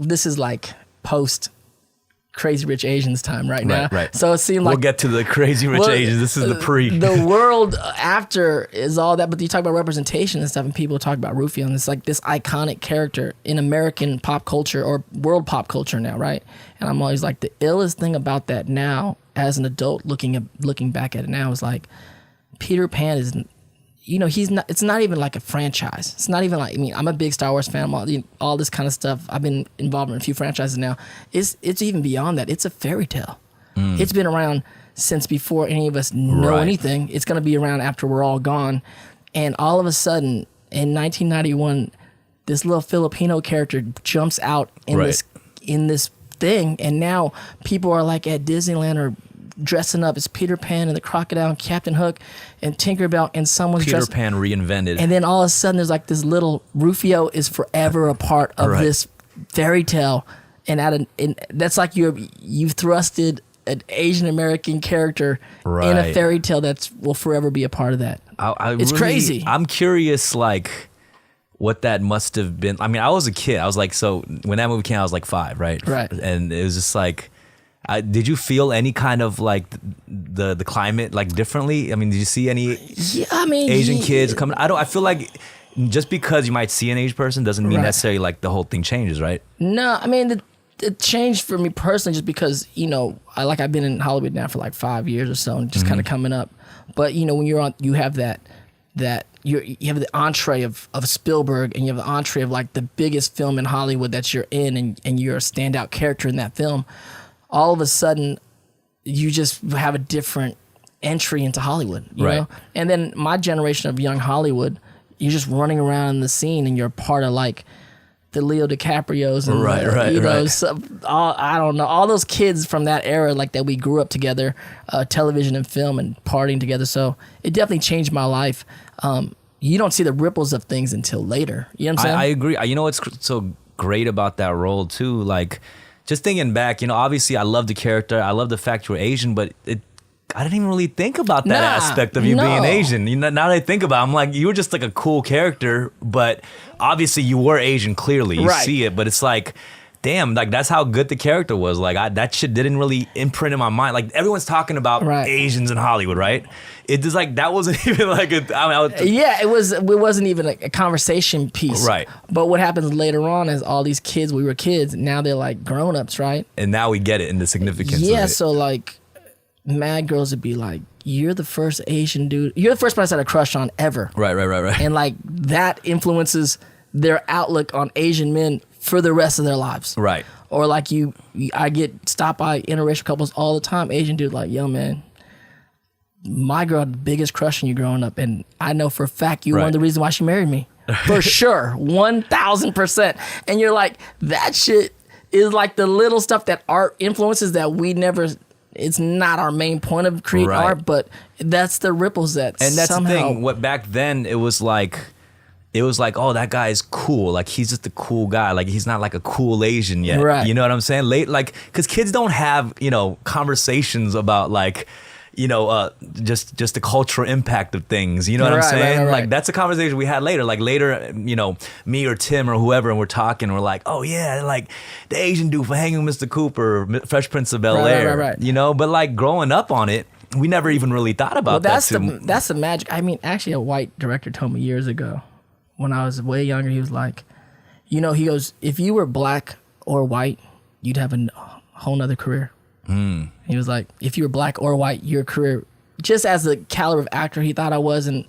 this is like post Crazy Rich Asians time right now. Right. So it seemed like we'll get to the Crazy Rich Asians. This is the pre. The world after is all that, but you talk about representation and stuff, and people talk about Rufio, and it's like this iconic character in American pop culture or world pop culture now, right? And I'm always like, the illest thing about that now, as an adult looking back at it now, is like Peter Pan is. It's not even like a franchise. It's not even like, I'm a big Star Wars fan, all this kind of stuff. I've been involved in a few franchises now. It's even beyond that. It's a fairy tale. It's been around since before any of us know anything. It's going to be around after we're all gone. And all of a sudden, in 1991, this little Filipino character jumps out in this thing. And now people are like at Disneyland or dressing up as Peter Pan and the Crocodile and Captain Hook and Tinkerbell, and someone's Peter Pan reinvented. And then all of a sudden there's like this little Rufio is forever a part of this fairy tale, and that's like you've thrusted an Asian American character in a fairy tale that will forever be a part of that. It's crazy. I'm curious, like what that must have been. I mean, I was a kid. I was like, so when that movie came out, I was like 5, right? Right. And it was just like, did you feel any kind of like the climate like differently? I mean, did you see any Asian kids coming? I feel like just because you might see an Asian person doesn't mean necessarily like the whole thing changes, right? No, I mean it changed for me personally just because I've been in Hollywood now for like 5 years or so and just kind of coming up. But when you're on, you have that you have the entree of Spielberg, and you have the entree of like the biggest film in Hollywood that you're in, and you're a standout character in that film. All of a sudden, you just have a different entry into Hollywood, you know? And then my generation of young Hollywood, you're just running around in the scene, and you're part of like the Leo DiCaprios and I don't know, all those kids from that era, like that we grew up together, television and film and partying together. So it definitely changed my life. You don't see the ripples of things until later. You know what I'm saying? I agree. You know what's so great about that role too? Like, just thinking back, obviously I love the character. I love the fact you were Asian, but I didn't even really think about that aspect of you being Asian. Now that I think about it, I'm like, you were just like a cool character, but obviously you were Asian, clearly. You see it, but it's like, damn, like that's how good the character was. Like that shit didn't really imprint in my mind. Like everyone's talking about Asians in Hollywood, right? It just like, that wasn't even like it wasn't even a conversation piece. Right. But what happens later on is all these kids, we were kids, now they're like grown-ups, right? And now we get it in the significance of it. So like mad girls would be like, you're the first Asian dude, you're the first person I had a crush on ever. Right. And like that influences their outlook on Asian men for the rest of their lives. Right. Or like I get stopped by interracial couples all the time, Asian dude like, yo man, my girl had the biggest crush on you growing up, and I know for a fact you were one of the reasons why she married me. For sure, 1,000%. And you're like, that shit is like the little stuff that art influences that we never, it's not our main point of creating art, but that's the ripples that and that's somehow, the thing, what back then it was like, oh, that guy's cool. Like, he's just a cool guy. Like, he's not like a cool Asian yet. Right. You know what I'm saying? Like, because kids don't have, conversations about like, just the cultural impact of things. You know what I'm saying? Like, that's a conversation we had later. Like, later, me or Tim or whoever, and we're talking, we're like, oh, yeah, like, the Asian dude for Hanging with Mr. Cooper, Fresh Prince of Bel-Air. Right. But, like, growing up on it, we never even really thought about that. That's the magic. I mean, actually, a white director told me years ago, when I was way younger, he was like, he goes, if you were black or white, you'd have a whole nother career. He was like, if you were black or white, your career, just as the caliber of actor he thought I was and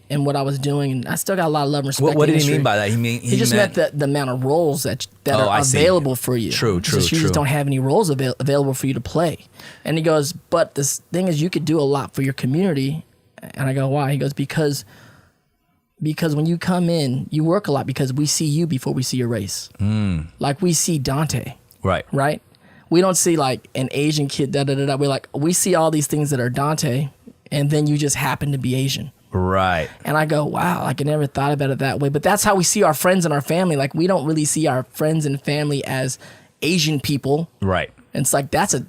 what I was doing, and I still got a lot of love and respect. What did he mean by that? He just meant the amount of roles that are available for you. True. You just don't have any roles available for you to play. And he goes, but this thing is, you could do a lot for your community. And I go, why? He goes, because when you come in, you work a lot because we see you before we see your race. Like, we see Dante. Right? We don't see like an Asian kid, da-da-da-da. We see all these things that are Dante, and then you just happen to be Asian. Right. And I go, wow, like I never thought about it that way. But that's how we see our friends and our family. Like, we don't really see our friends and family as Asian people. Right. And it's like, that's a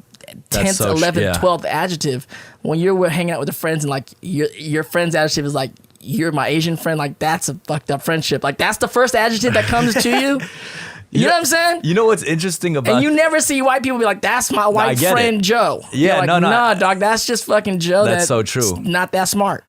10th, 11th, 12th adjective. When you're hanging out with the friends and like your friend's adjective is like, you're my Asian friend, like that's a fucked up friendship. Like, that's the first adjective that comes to you. You know what I'm saying? You know what's interesting about And you never see white people be like, that's my white friend Joe. Yeah, like, no. Nah, dog, that's just fucking Joe. That's so true. Not that smart.